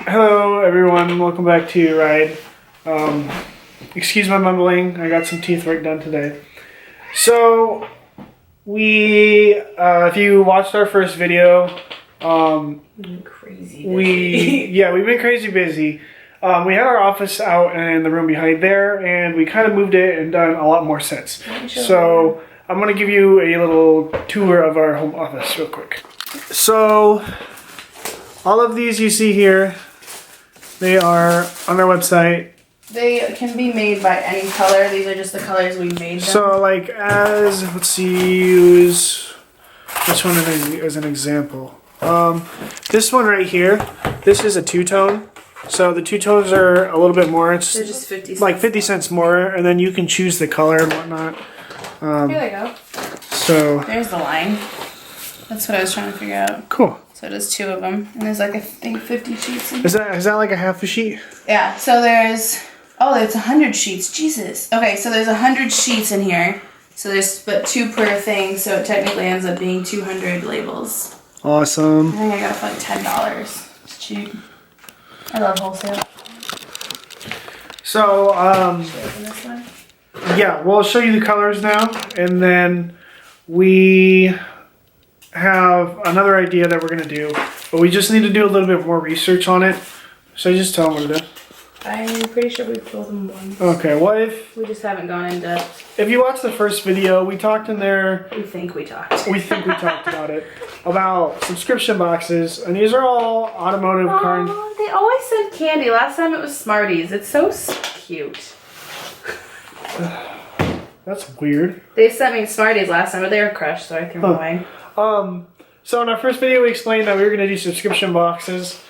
Hello everyone, welcome back to your ride. Excuse my mumbling, I got some teeth work done today. So, if you watched our first video, we've been crazy busy. we've been crazy busy. We had our office out in the room behind there, and we kind of moved it and done a lot more sets. So, I'm going to give you a little tour of our home office real quick. So, all of these you see here, they are on our website. They can be made by any color. These are just the colors we made them. So, like, let's see, use this one as an example. This one right here, this is a two-tone. So the two tones are a little bit more. It's they're just 50 cents. Like 50 cents more, and then you can choose the color and whatnot. Here they go. So there's the line. That's what I was trying to figure out. Cool. So there's two of them, and there's like I think 50 sheets. Is that like a half a sheet? Yeah. So there's it's 100 sheets. Jesus. Okay, so there's 100 sheets in here. So there's but two per thing, so it technically ends up being 200 labels. Awesome. I think I got it for like $10. It's cheap. I love wholesale. So, Should I open this one? yeah, we'll show you the colors now, and then we have another idea that we're going to do, but we just need to do a little bit more research on it. So just tell them what it is. I'm pretty sure we've told them once. Okay, what if... We just haven't gone in depth. If you watched the first video, we talked in there... We think we talked. We think we talked about it. About subscription boxes, and these are all automotive car... They always send candy. Last time it was Smarties. It's so cute. That's weird. They sent me Smarties last time, but they were crushed, so I threw them away. So in our first video, we explained that we were going to do subscription boxes.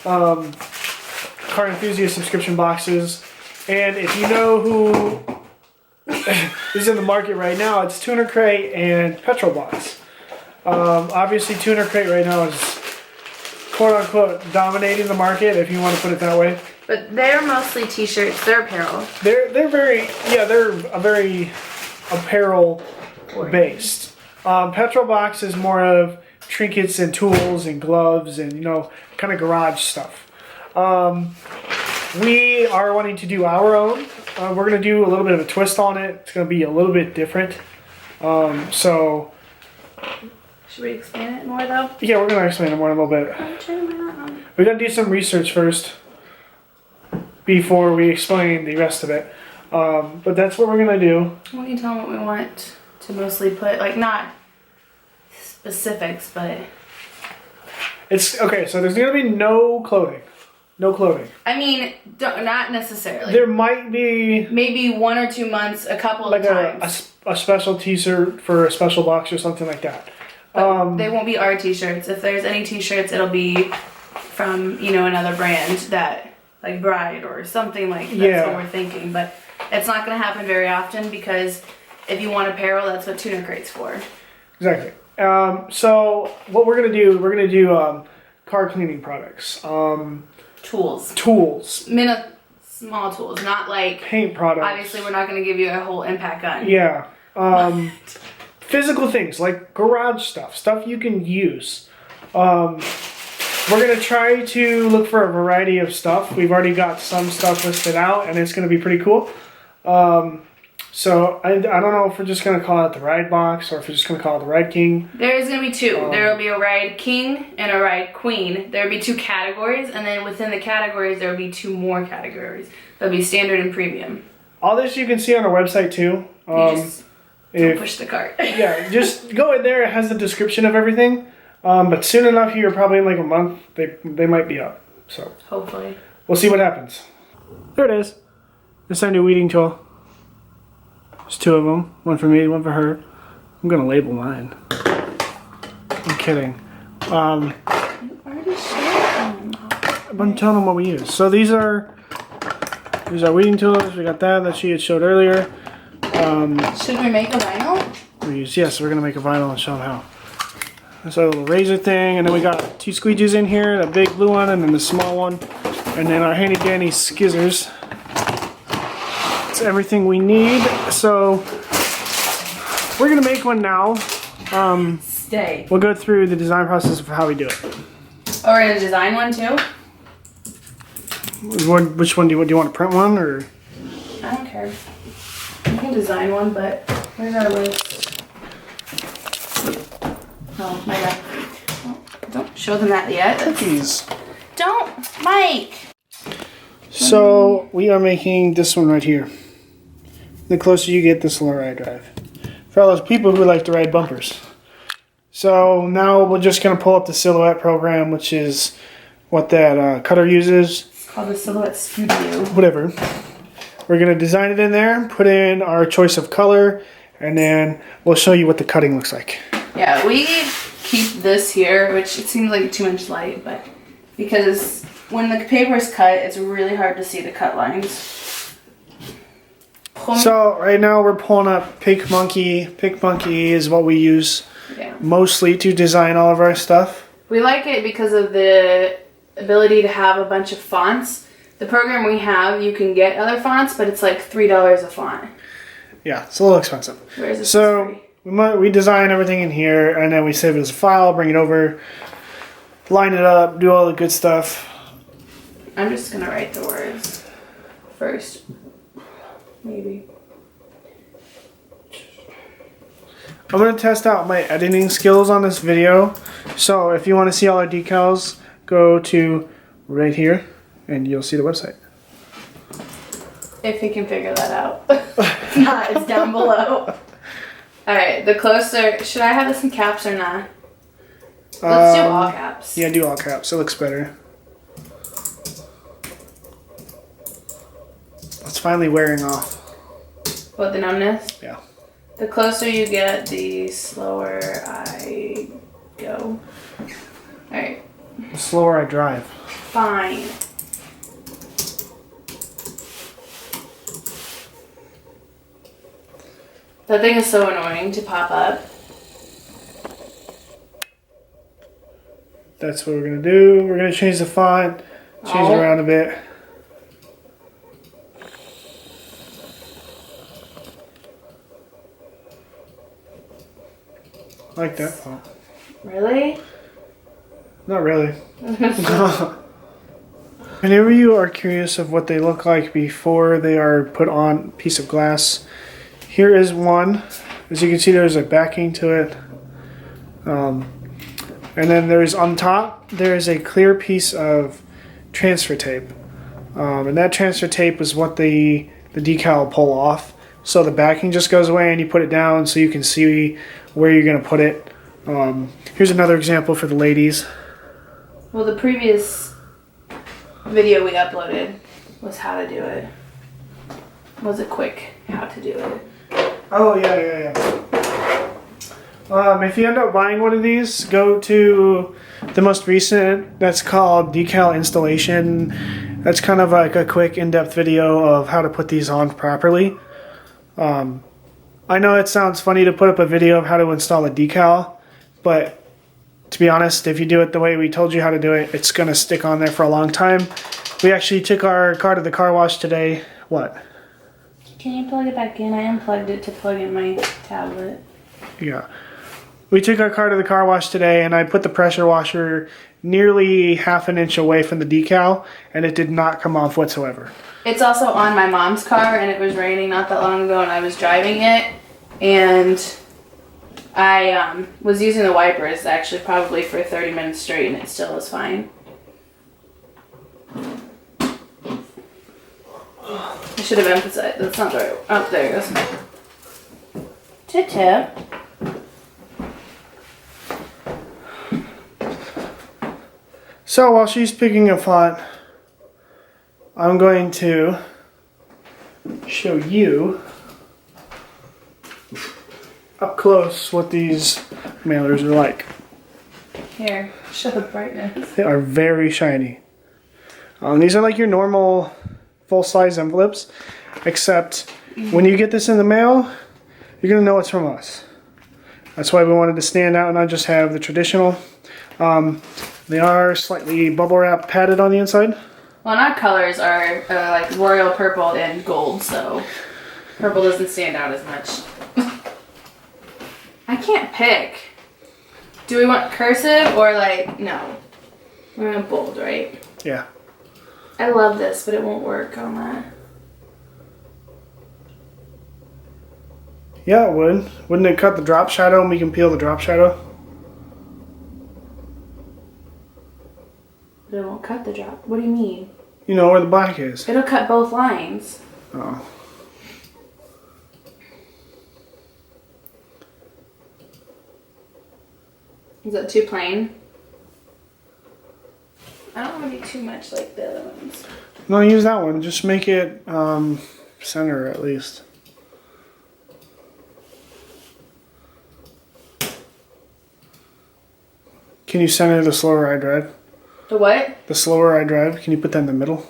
Car enthusiast subscription boxes. And if you know who is in the market right now, it's Tuner Crate and Petrol Box. Obviously, Tuner Crate right now is quote-unquote dominating the market, if you want to put it that way. But they're mostly t-shirts. They're apparel. They're a very apparel based. Petrol Box is more of trinkets and tools and gloves and kind of garage stuff. We are wanting to do our own. We're going to do a little bit of a twist on it. It's going to be a little bit different. So... Should we explain it more, though? Yeah, we're going to explain it more in a little bit. We're going to do some research first before we explain the rest of it. But that's what we're going to do. We can tell them what we want to mostly put, like, not specifics, but... It's okay, so there's going to be no clothing. No clothing. I mean, not necessarily. There might be... Maybe 1 or 2 months, a couple of times. A special t-shirt for a special box or something like that. But they won't be our t-shirts. If there's any t-shirts, it'll be from, another brand that, like Bride or something like that. That's what we're thinking. But it's not going to happen very often because if you want apparel, that's what Tuner Crate's for. Exactly. So what we're going to do, car cleaning products. Tools. Small tools, not like... Paint products. Obviously, we're not going to give you a whole impact gun. Yeah. Physical things, like garage stuff you can use. We're going to try to look for a variety of stuff. We've already got some stuff listed out, and it's going to be pretty cool. So I don't know if we're just going to call it the Ride Box or if we're just going to call it the Ride King. There's going to be two. There will be a Ride King and a Ride Queen. There will be 2 categories, and then within the categories, there will be 2 more categories. There'll be standard and premium. All this you can see on our website too. Don't push the cart. Yeah, just go in there. It has the description of everything. But soon enough here, probably in like a month, they might be up. So hopefully. We'll see what happens. There it is. It's our new weeding tool. There's 2 of them. One for me, one for her. I'm going to label mine. I'm kidding. You already shared them. I'm telling them what we use. So these are weeding tools. We got that she had showed earlier. Should we make a vinyl? Yes, we're going to make a vinyl and show them how. That's our little razor thing, and then we got 2 squeegees in here, the big blue one and then the small one, and then our handy dandy skizzers. That's everything we need. So we're going to make one now. We'll go through the design process of how we do it. Oh, we're going to design one too? Which one do you want to print one or? I don't care. You can design one, but where's our list? Oh my god. Oh, don't show them that yet. Cookies. Don't, Mike. So we are making this one right here. The closer you get, the slower I drive. For all those people who like to ride bumpers. So now we're just going to pull up the Silhouette program, which is what that cutter uses. It's called the Silhouette Studio. Whatever. We're going to design it in there, put in our choice of color, and then we'll show you what the cutting looks like. Yeah, we keep this here, which it seems like too much light, but because when the paper is cut, it's really hard to see the cut lines. So right now we're pulling up Pink Monkey. Pink Monkey is what we use mostly to design all of our stuff. We like it because of the ability to have a bunch of fonts. The program we have, you can get other fonts, but it's like $3 a font. Yeah, it's a little expensive. Whereas it's so we design everything in here, and then we save it as a file, bring it over, line it up, do all the good stuff. I'm just gonna write the words first, maybe. I'm going to test out my editing skills on this video. So if you want to see all our decals, go to right here and you'll see the website. If you can figure that out. If not, it's down below. Alright, the closer... Should I have this in caps or not? Let's do all caps. Yeah, do all caps. It looks better. It's finally wearing off. What, the numbness? Yeah. The closer you get, the slower I go. Alright. The slower I drive. Fine. That thing is so annoying to pop up. That's what we're going to do. We're going to change the font, change it around a bit. I like that font. Really? Not really. Whenever you are curious of what they look like before they are put on a piece of glass, here is one. As you can see, there's a backing to it. And then there's on top, there is a clear piece of transfer tape. And that transfer tape is what the decal will pull off. So the backing just goes away and you put it down so you can see where you're going to put it. Here's another example for the ladies. Well, the previous video we uploaded was how to do it. Was it quick how to do it? Oh, yeah. If you end up buying one of these, go to the most recent. That's called Decal Installation. That's kind of like a quick in-depth video of how to put these on properly. I know it sounds funny to put up a video of how to install a decal, but to be honest, if you do it the way we told you how to do it, it's going to stick on there for a long time. We actually took our car to the car wash today. What? Can you plug it back in? I unplugged it to plug in my tablet. Yeah. We took our car to the car wash today, and I put the pressure washer nearly half an inch away from the decal, and it did not come off whatsoever. It's also on my mom's car, and it was raining not that long ago, and I was driving it, and I was using the wipers actually probably for 30 minutes straight, and it still was fine. I should have emphasized. That's not the right. Oh, there it goes. Tip. So while she's picking a font, I'm going to show you up close what these mailers are like. Here, show the brightness. They are very shiny. These are like your normal full-size envelopes, except when you get this in the mail, you're going to know it's from us. That's why we wanted to stand out and not just have the traditional. They are slightly bubble wrap padded on the inside. Well, our colors are like royal purple and gold, so purple doesn't stand out as much. I can't pick. Do we want cursive or like, no? We want bold, right? Yeah. I love this, but it won't work on that. Yeah, it would. Wouldn't it cut the drop shadow and we can peel the drop shadow? But it won't cut the drop. What do you mean? You know where the black is. It'll cut both lines. Oh. Is that too plain? I don't want to be too much like the other ones. No, use that one. Just make it center at least. Can you center the slower I drive? The what? The slower I drive. Can you put that in the middle?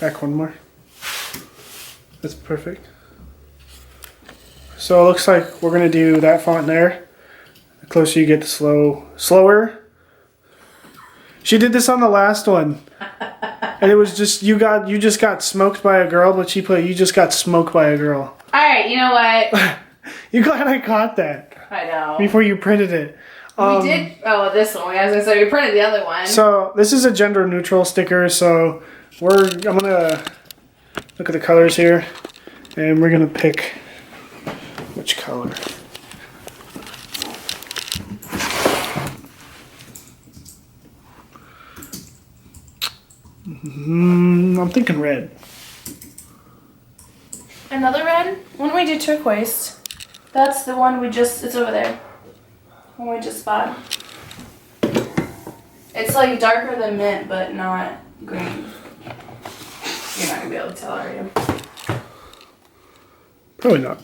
Back one more. That's perfect. So it looks like we're gonna do that font there. The closer you get to slower. She did this on the last one. And it was just, you just got smoked by a girl, but she put, you just got smoked by a girl. Alright, you know what? You glad I caught that? I know. Before you printed it. We did, oh, this one. I was going to say, we printed the other one. So, this is a gender neutral sticker, so I'm going to look at the colors here, and we're going to pick which color. I'm thinking red. Another red? Why don't we do turquoise? That's the one it's over there. One we just bought. It's like darker than mint, but not green. You're not gonna be able to tell, are you? Probably not.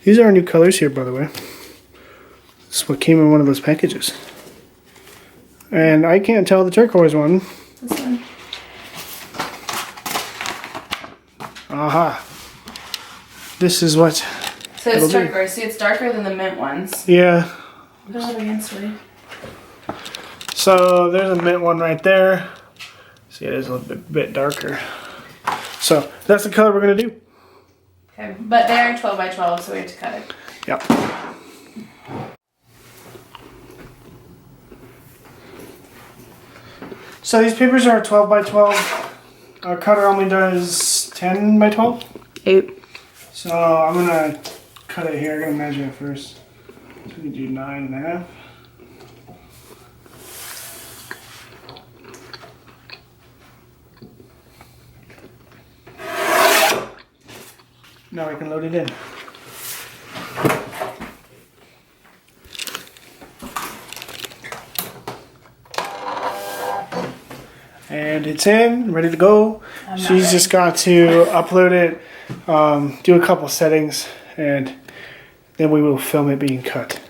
These are our new colors here, by the way. This is what came in one of those packages. And I can't tell the turquoise one. This one. Aha. This is what... So it's turquoise. See, it's darker than the mint ones. Yeah. Put it against me. So there's a mint one right there. See, it is a little bit darker. So that's the color we're going to do. Okay, but they're 12 by 12, so we have to cut it. Yep. So these papers are 12 by 12. Our cutter only does 10 by 12. 8. So I'm going to cut it here. I'm going to measure it first. So we do 9.5. Now we can load it in. And it's in, ready to go. She's just got to upload it, do a couple settings, and then we will film it being cut.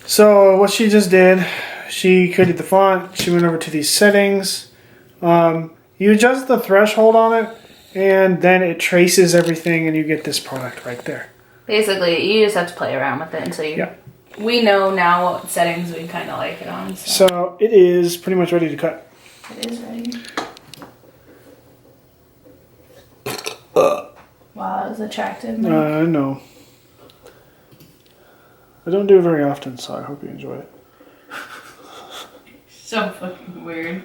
So what she just did, she created the font, she went over to these settings. You adjust the threshold on it, and then it traces everything and you get this product right there. Basically, you just have to play around with it until you... Yeah. We know now what settings we kind of like it on. So it is pretty much ready to cut. It is ready. Wow, that was attractive. No. I don't do it very often, so I hope you enjoy it. So fucking weird.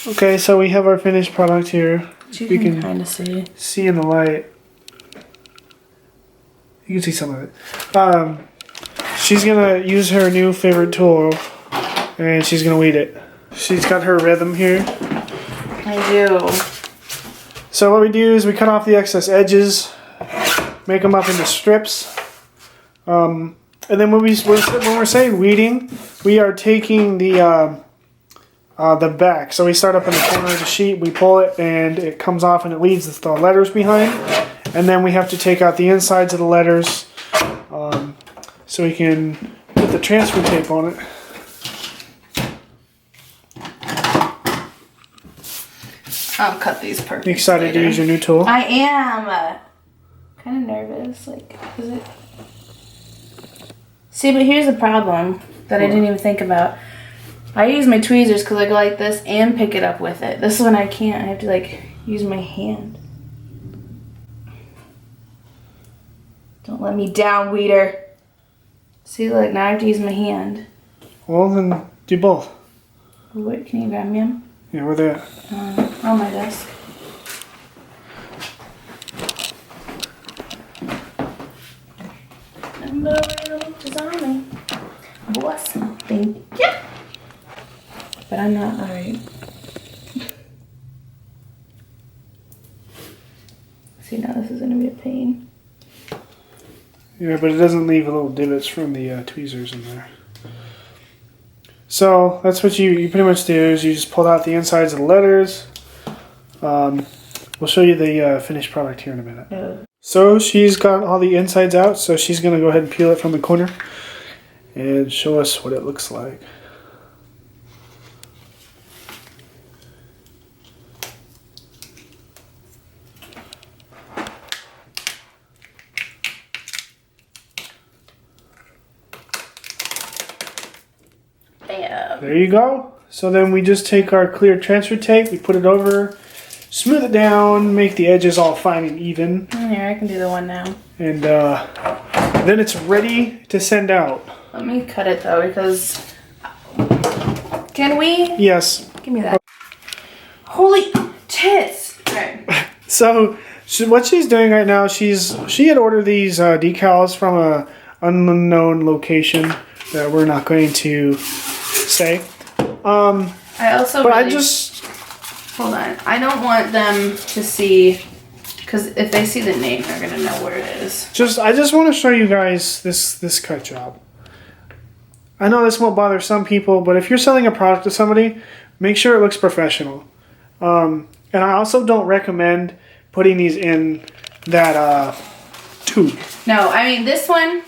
Okay, so we have our finished product here. You can kind of see in the light. You can see some of it. She's gonna use her new favorite tool, and she's gonna weed it. She's got her rhythm here. I do. So what we do is we cut off the excess edges, make them up into strips, and then when we're saying weeding, we are taking the back. So we start up in the corner of the sheet, we pull it, and it comes off and it leaves the letters behind. And then we have to take out the insides of the letters so we can put the transfer tape on it. I'll cut these perfectly. You excited later. to use your new tool? I am. Kind of nervous. Like, is it? See, but here's the problem that I didn't even think about. I use my tweezers because I go like this and pick it up with it. This one I can't. I have to like use my hand. Don't let me down, Weeder. See, look, now I have to use my hand. Well, then do both. What? Can you grab me them? Yeah, where they at? On my desk. Number designing. Boss. Thank you. But I'm not alright. See, now this is going to be a pain. Yeah, but it doesn't leave little divots from the tweezers in there. So that's what you pretty much do is you just pull out the insides of the letters. We'll show you the finished product here in a minute. Yeah. So she's got all the insides out, so she's going to go ahead and peel it from the corner and show us what it looks like. Bam. There you go. So then we just take our clear transfer tape, we put it over, smooth it down, make the edges all fine and even. Here, I can do the one now. And then it's ready to send out. Let me cut it though, because... Can we? Yes. Give me that. Holy tits! Alright. So what she's doing right now, she had ordered these decals from a unknown location that we're not going to say. I also but really, I just hold on. I don't want them to see, because if they see the name, they're gonna know where it is. I just want to show you guys this cut job. I know this won't bother some people, but if you're selling a product to somebody, make sure it looks professional. And I also don't recommend putting these in that tube. No, I mean this one.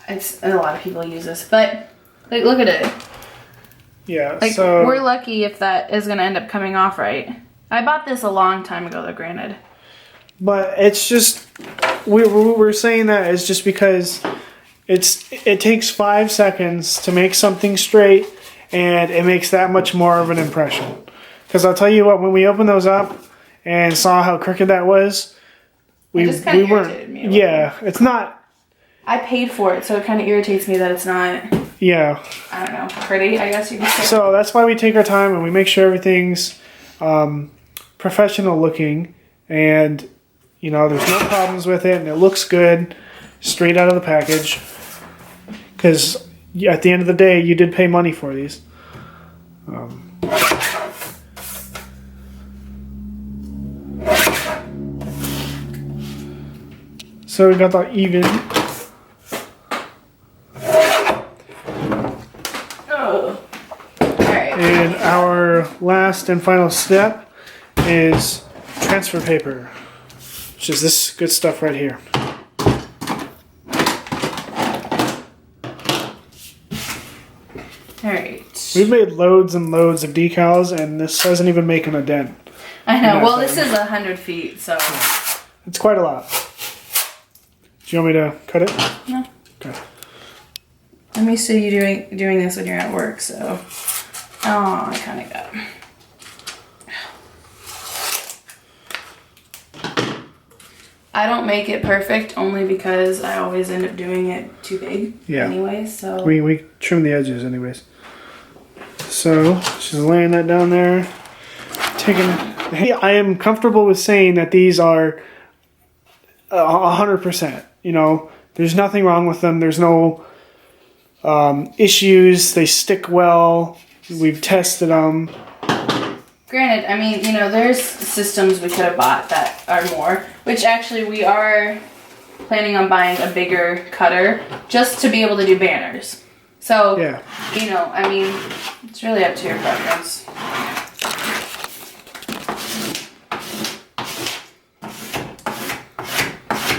It's a lot of people use this, but like look at it. Yeah, like so we're lucky if that is gonna end up coming off right. I bought this a long time ago, though. Granted. But it's just we're saying that is just because it takes 5 seconds to make something straight, and it makes that much more of an impression. Because I'll tell you what, when we opened those up and saw how crooked that was, we weren't. Yeah, it's not. I paid for it, so it kind of irritates me that it's not. Yeah. I don't know, pretty. I guess you could say. So that's why we take our time and we make sure everything's professional looking, and you know there's no problems with it, and it looks good straight out of the package. Because at the end of the day, you did pay money for these. So we got that even. Oh. Alright. And our last and final step is transfer paper, which is this good stuff right here. Alright. We've made loads and loads of decals, and this hasn't even making a dent. I know. Well, this is 100 feet, so. It's quite a lot. Do you want me to cut it? No. Okay. I'm used to you doing this when you're at work, so. Oh, I kind of got. I don't make it perfect only because I always end up doing it too big. Yeah. Anyway, so. We trim the edges anyways. So she's laying that down there. Hey, I am comfortable with saying that these are 100%. You know, there's nothing wrong with them. There's no issues. They stick well. We've tested them. Granted, I mean, you know, there's systems we could have bought that are more, which actually we are planning on buying a bigger cutter just to be able to do banners. So, yeah. You know, I mean, it's really up to your preference.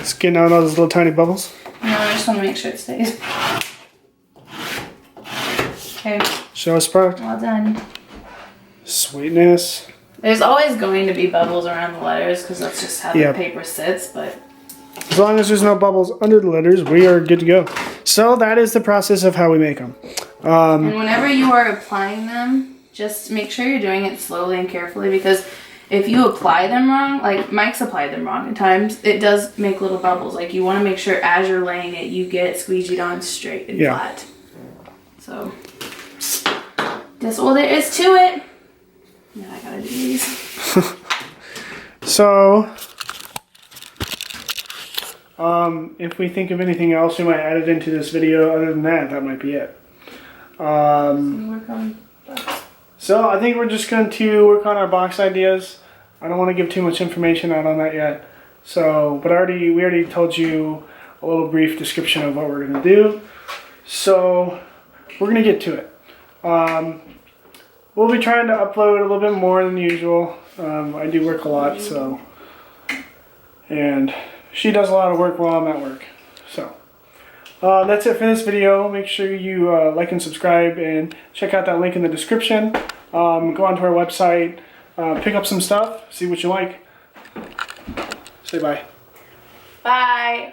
It's getting out all those little tiny bubbles. No, I just want to make sure it stays. Okay. Show us product. Well done. Sweetness. There's always going to be bubbles around the letters because that's just how the paper sits, but... As long as there's no bubbles under the letters, we are good to go. So that is the process of how we make them. And whenever you are applying them, just make sure you're doing it slowly and carefully, because if you apply them wrong, like Mike's applied them wrong at times, it does make little bubbles. Like you want to make sure as you're laying it, you get it squeegeed on straight and flat. So that's all there is to it. Now I gotta do these. So, if we think of anything else, we might add it into this video. Other than that, that might be it. So I think we're just going to work on our box ideas. I don't want to give too much information out on that yet. So, but we already told you a little brief description of what we're going to do. So we're going to get to it. We'll be trying to upload a little bit more than usual. I do work a lot, so, and she does a lot of work while I'm at work. So that's it for this video. Make sure you like and subscribe and check out that link in the description. Go onto our website, pick up some stuff, see what you like. Say bye. Bye.